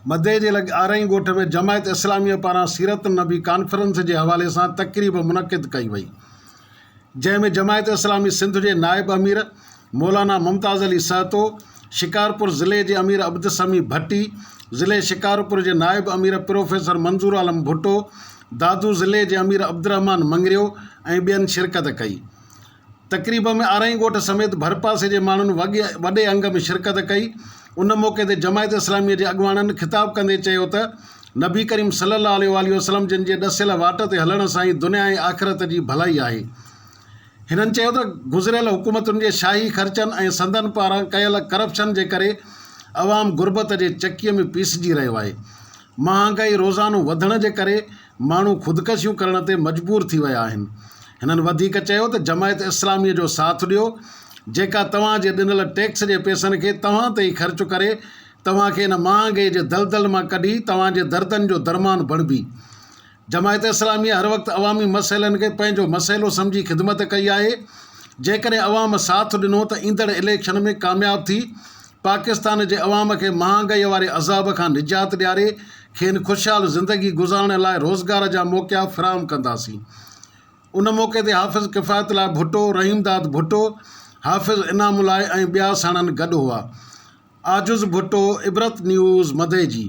मदे जे आरई ॻोठ में जमायत इस्लामी पारां सीरत नबी कॉन्फ्रेंस के हवाले से तकरीब मुनक़िद कई वई, जैमें जमायत इस्लामी सिंध के नायब अमीर मौलाना मुमताज़ अली सहतो, शिकारपुर ज़िले के अमीर अब्द समी भट्टी, ज़िले शिकारपुर के नायब अमीर प्रोफेसर मंजूर आलम भुट्टो, दादू ज़िले के अमीर अब्दुर्रहमान मंगरियो ऐं ॿियनि शिरकत कई। तकरीब में आरई ॻोठ समेत भरपासे के माण्हुनि वॾे अंग में शिरकत कई। उन मौके ते जमायत इस्लामी के अॻुवाणनि ख़िताब कंदे चयो त नबी करीम सल्लल्लाहु अलैहि वसल्लम जिन जे ॾसियल वाट ते हलण सां ई दुनिया ऐं आख़िरत की भलाई आहे। हिननि चयो त गुज़िरियल हुकूमतुनि के शाही ख़र्चनि ऐं संदन पारां कयल करप्शन के करे अवाम गुरबत के चक्कीअ में पीसजी रहियो आहे। महांगाई रोज़ानो वधण के करे माण्हू ख़ुदकशियूं करण ते मजबूर थी विया आहिनि। हिननि वधीक चयो त जमायत इस्लामी जो साथ ॾियो, जेका तव्हांजे ॾिनल टैक्स के पैसनि खे तव्हां ते ई ख़र्च करे तव्हांखे इन महांगाई के दलदल में कढी तव्हांजे दर्दन जो दरमान बणबी। जमायत इस्लामी हर वक्त अवामी मसइलनि के पंहिंजो मसइलो समझी ख़िदमत कई आहे। जेकॾहिं अवाम साथ ॾिनो त ईंदड़ इलेक्शन में कामयाब थी पाकिस्तान के अवाम के महांगाई वारे अज़ाब का निजात ॾियारे खेनि खुशहाल ज़िंदगी गुज़ारण लाइ रोज़गार जा मौक़ा फ़राहम कंदासीं। उन मौके ते हाफ़िज़ किफ़ायतुल्लाह भुट्टो, रहीमदाद भुट्टो, हाफ़िज़ इनामुल्लाह ऐं ॿिया साणनि गॾु हुआ। आजुज़ भुट्टो, इबरत न्यूज़ मदे जी।